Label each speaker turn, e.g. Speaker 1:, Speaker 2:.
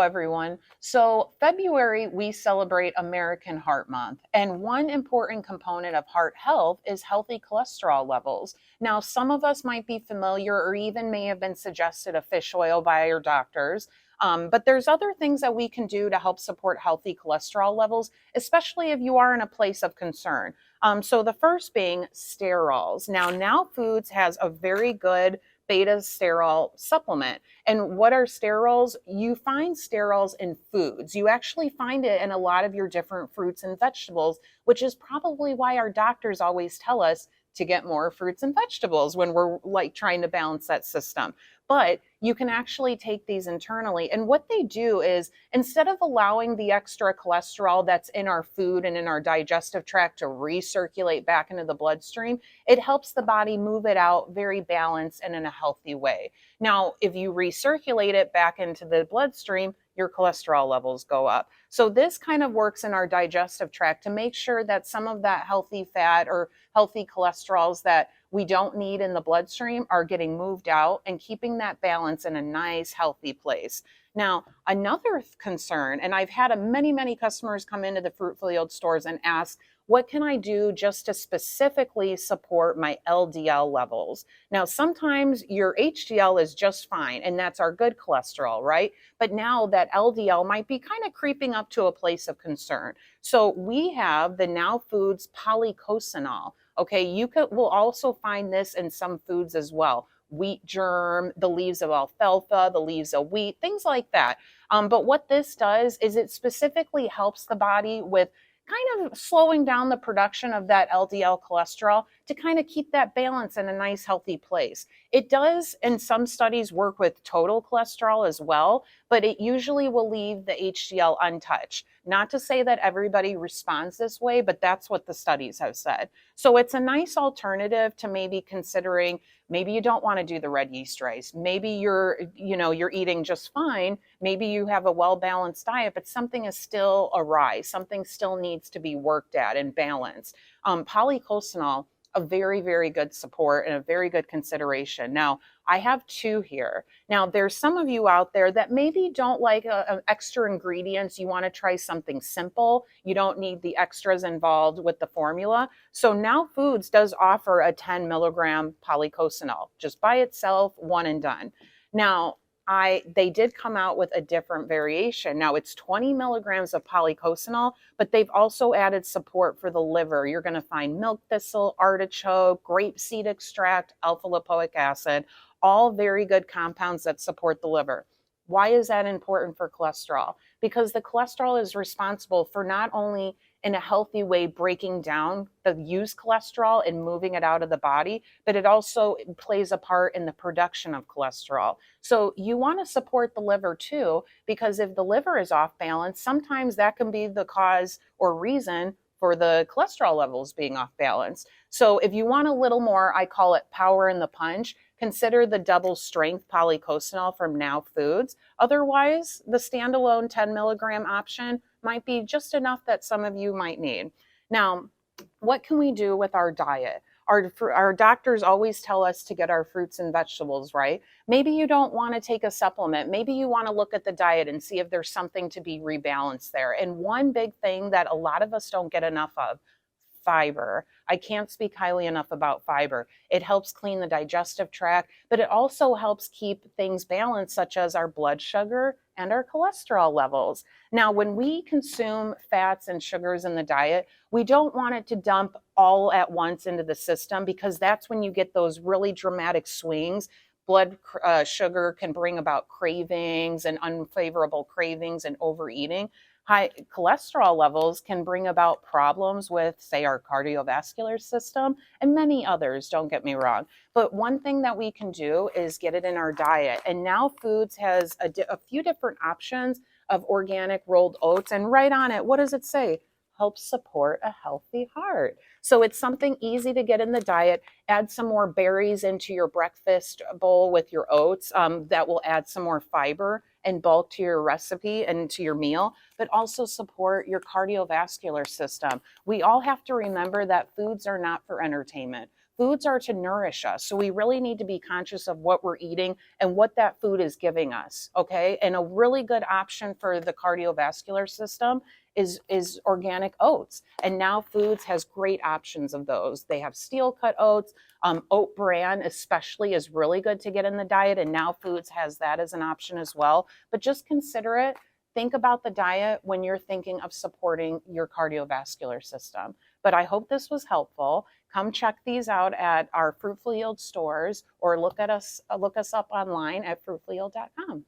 Speaker 1: everyone. So February, we celebrate American Heart Month, and one important component of heart health is healthy cholesterol levels. Now, some of us might be familiar or even may have been suggested a fish oil by your doctors. But there's other things that we can do to help support healthy cholesterol levels, especially if you are in a place of concern. So the first being sterols. Now Foods has a very good beta sterol supplement. And what are sterols? You find sterols in foods. You actually find it in a lot of your different fruits and vegetables, which is probably why our doctors always tell us to get more fruits and vegetables when we're like trying to balance that system. But you can actually take these internally. And what they do is instead of allowing the extra cholesterol that's in our food and in our digestive tract to recirculate back into the bloodstream, it helps the body move it out very balanced and in a healthy way. Now, if you recirculate it back into the bloodstream, your cholesterol levels go up. So this kind of works in our digestive tract to make sure that some of that healthy fat or healthy cholesterols that we don't need in the bloodstream are getting moved out and keeping that balance in a nice, healthy place. Now, another concern, and I've had many customers come into the fruit field stores and ask, what can I do just to specifically support my LDL levels? Now, sometimes your HDL is just fine, and that's our good cholesterol, right? But now that LDL might be kind of creeping up to a place of concern. So we have the Now Foods Policosanol. Okay, will also find this in some foods as well. Wheat germ, the leaves of alfalfa, the leaves of wheat, things like that. But what this does is it specifically helps the body with kind of slowing down the production of that LDL cholesterol to kind of keep that balance in a nice, healthy place. It does, in some studies, work with total cholesterol as well, but it usually will leave the HDL untouched. Not to say that everybody responds this way, but that's what the studies have said. So it's a nice alternative to maybe considering maybe you don't want to do the red yeast rice. Maybe you're eating just fine. Maybe you have a well-balanced diet, but something is still awry. Something still needs to be worked at and balanced. Polycosanol, a very good support and a very good consideration. Now, I have two here. Now, there's some of you out there that maybe don't like extra ingredients. You want to try something simple. You don't need the extras involved with the formula. So Now Foods does offer a 10 milligram polycosanol, just by itself, one and done. Now, they did come out with a different variation. Now it's 20 milligrams of polycosanol, but they've also added support for the liver. You're going to find milk thistle, artichoke, grapeseed extract, alpha lipoic acid, all very good compounds that support the liver. Why is that important for cholesterol? Because the cholesterol is responsible for not only in a healthy way breaking down the used cholesterol and moving it out of the body, but it also plays a part in the production of cholesterol. So you want to support the liver too, because if the liver is off balance, sometimes that can be the cause or reason for the cholesterol levels being off balance. So if you want a little more, I call it power in the punch, consider the double strength polycosanol from Now Foods. Otherwise, the standalone 10 milligram option might be just enough that some of you might need. Now, what can we do with our diet? Our doctors always tell us to get our fruits and vegetables, right? Maybe you don't want to take a supplement. Maybe you want to look at the diet and see if there's something to be rebalanced there. And one big thing that a lot of us don't get enough of, fiber. I can't speak highly enough about fiber. It helps clean the digestive tract, but it also helps keep things balanced, such as our blood sugar and our cholesterol levels. Now, when we consume fats and sugars in the diet, we don't want it to dump all at once into the system, because that's when you get those really dramatic swings. Blood sugar can bring about cravings and unfavorable cravings and overeating. High cholesterol levels can bring about problems with, say, our cardiovascular system and many others, don't get me wrong. But one thing that we can do is get it in our diet. And Now Foods has a few different options of organic rolled oats. And right on it, what does it say? Helps support a healthy heart. So it's something easy to get in the diet. Add some more berries into your breakfast bowl with your oats. That will add some more fiber in bulk to your recipe and to your meal, but also support your cardiovascular system. We all have to remember that foods are not for entertainment. Foods are to nourish us. So we really need to be conscious of what we're eating and what that food is giving us. Okay. And a really good option for the cardiovascular system is organic oats. And Now Foods has great options of those. They have steel cut oats. Oat bran especially is really good to get in the diet, and Now Foods has that as an option as well. But just consider it. Think about the diet when you're thinking of supporting your cardiovascular system. But I hope this was helpful. Come check these out at our Fruitful Yield stores, or look us up online at fruitfulyield.com.